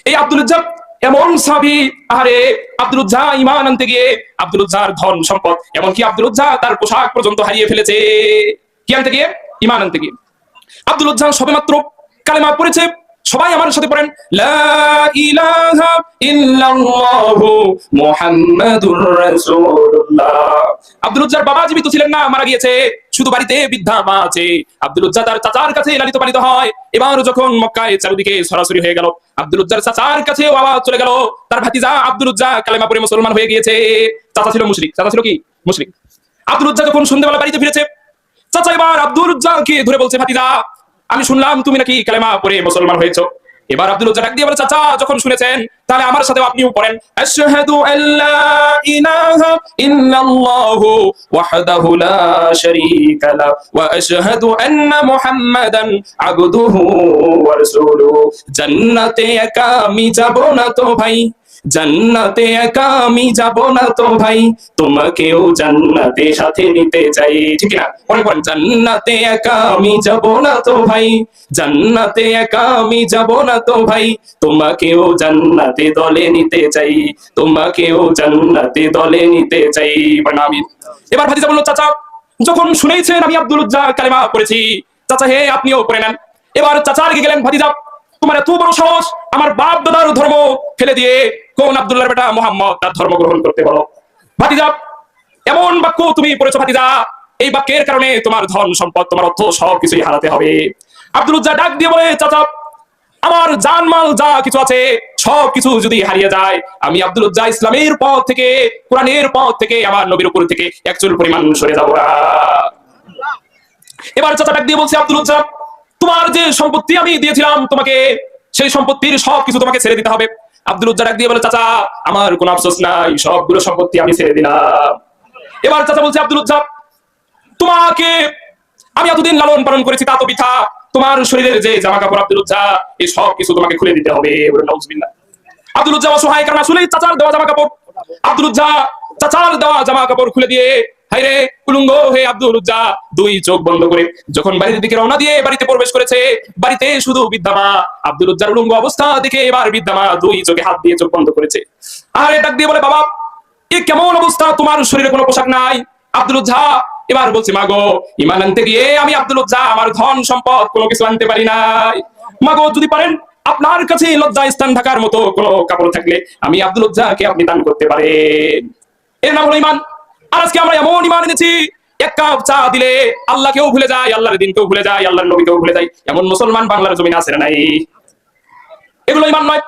এই আব্দুল উজ্জা এমন সাহাবী, আরে আব্দুল উজ্জা ঈমান আনতে গিয়ে আব্দুল উজ্জার ধন সম্পদ, এমনকি আব্দুল উজ্জা তার পোশাক পর্যন্ত হারিয়ে ফেলেছে। কি আনতে গিয়ে? ঈমান আনতে গিয়ে। আব্দুল উজ্জা সবেমাত্র কালেমা পড়েছে। সবাই আমার সাথে পড়েন, লা ইলাহা ইল্লাল্লাহু মুহাম্মাদুর রাসূলুল্লাহ। আব্দুল উজ্জার বাবা জীবিত ছিলেন না, মারা গিয়েছে, শুধু বাড়িতে বৃদ্ধা মা আছে। আব্দুল উজ্জা তার চাচার কাছে লালিত পালিত হয়। এবার যখন মক্কায় চারিদিকে সরাসরি হয়ে গেল, আব্দুল উজ্জার চাচার কাছে আওয়াজ চলে গেল, তার ভাতিজা আব্দুল উজ্জা কালেমা পড়ে মুসলমান হয়ে গিয়েছে। চাচা ছিল মুশরিক। চাচা ছিল কি? মুশরিক। আব্দুল উজ্জা যখন সন্ধ্যাবেলা বাড়িতে ফিরেছে, চাচা এবার আব্দুল উজ্জাকে ধরে বলছে, ভাতিজা আমি শুনলাম তুমি নাকি কালেমা পড়ে মুসলমান হয়েছো। এবার আব্দুল উজ্জা ডাক দিয়ে বলে, চাচা যখন শুনেছেন তাহলে আমার সাথেও আপনিও পড়েন, আশহাদু আল্লা ইলাহা ইল্লাল্লাহু ওয়াহদাহু লা শারীকা লাহু ওয়া আশহাদু আন্না মুহাম্মাদান আবদুহু ওয়া রাসূলুহু। জান্নাতে একা আমি যাব না তো ভাই, জান্নাতে একা আমি যাব না তো ভাই, তোমাকেও জান্নাতে সাথে নিতে চাই। ঠিক না? পরে পড়েন, জান্নাতে একা আমি যাব না তো ভাই, জান্নাতে একা আমি যাব না তো ভাই, তোমাকেও জান্নাতে দলে নিতে চাই, তোমাকেও জান্নাতে দলে নিতে চাই। আমিন। এবার ভাতিজা বলল, চাচা যখন শুনেছেন আমি আব্দুল উজ্জা কালেমা পড়েছি, চাচা হে আপনিও পড়ে নেন। এবার চাচা রেগে গেলেন, ভাতিজা তোমার এত বড় সাহস আমার বাপ দাদার ধর্ম ফেলে দিয়ে কোন আব্দুল্লাহর বেটা মোহাম্মদ তার ধর্ম গ্রহণ করতে বলো। ভাতিজা এমন বাক্য তুমি পড়েছো ভাতিজা, এই বাক্যের কারণে তোমার ধন সম্পদ, তোমার অর্থ সবকিছুই হারাতে হবে। আব্দুল উজ্জা ডাক দিয়ে বলে, চাচা আমার জানমাল যা কিছু আছে সবকিছু যদি হারিয়ে যায়, আমি আব্দুল উজ্জা ইসলামের পথ থেকে, কোরআনের পথ থেকে, আমার নবীর উপর থেকে এক চুল পরিমাণ সরে যাব না। এবার চাচা ডাক দিয়ে বলছে, আব্দুল উজ্জা তোমার যে সম্পত্তি আমি দিয়েছিলাম তোমাকে, সেই সম্পত্তির সবকিছু তোমাকে ছেড়ে দিতে হবে। আব্দুল উজ্জা ডাক দিয়ে বলে, চাচা আমার কোনো আফসোস নাই, সবগুলো সম্পত্তি আমি ছেড়ে দিলাম। এবার চাচা বলছে, আব্দুল উজ্জা তোমাকে আমি এতদিন লালন পালন করেছি তা তো বৃথা, তোমার শরীরের যে জামা কাপড় আব্দুল উজ্জা এই সব কিছু তোমাকে খুলে দিতে হবে। নাউজুবিল্লাহ। আব্দুল উজ্জা অসহায়, কারণ আসলেই চাচার দেওয়া জামা কাপড়, আব্দুল উজ্জা চাচার দেওয়া জামা কাপড় খুলে দিয়ে হায়রে উলঙ্গ হয়ে আব্দুল উজ্জা দুই চোখ বন্ধ করে যখন বাড়ির দিকে রওনা দিয়ে বাড়িতে প্রবেশ করেছে, বাড়িতে শুধু বৃদ্ধা আব্দুল উজ্জার উলঙ্গ অবস্থা দেখে এবার বৃদ্ধা দুই চোখে হাত দিয়ে চোখ বন্ধ করেছে। আরে ডাক দিয়ে বলে, বাবা এ কেমন অবস্থা, তোমার শরীরে কোনো পোশাক নাই। আব্দুল উজ্জা এবার বলছে, মাগো ঈমান আনতে গিয়ে আমি আব্দুল উজ্জা আমার ধন সম্পদ কোনো কিছু আনতে পারি নাই। মাগো যদি পারেন আপনার কাছে লজ্জা স্থান ঢাকার মতো কোনো কাপড় থাকলে আমি আব্দুল উজ্জাকে আপনি দান করতে পারেন। এর নাম হলো ঈমান। আর আজকে আমরা এমন ঈমান এনেছি, এক কাপ চা দিলে আল্লাহকেও ভুলে যায়, আল্লাহর দিনকেও ভুলে যায়, আল্লাহর নবীকেও ভুলে যায়। এমন মুসলমান বাংলার জমিনে আছে না নাই? এগুলো ঈমান নয়।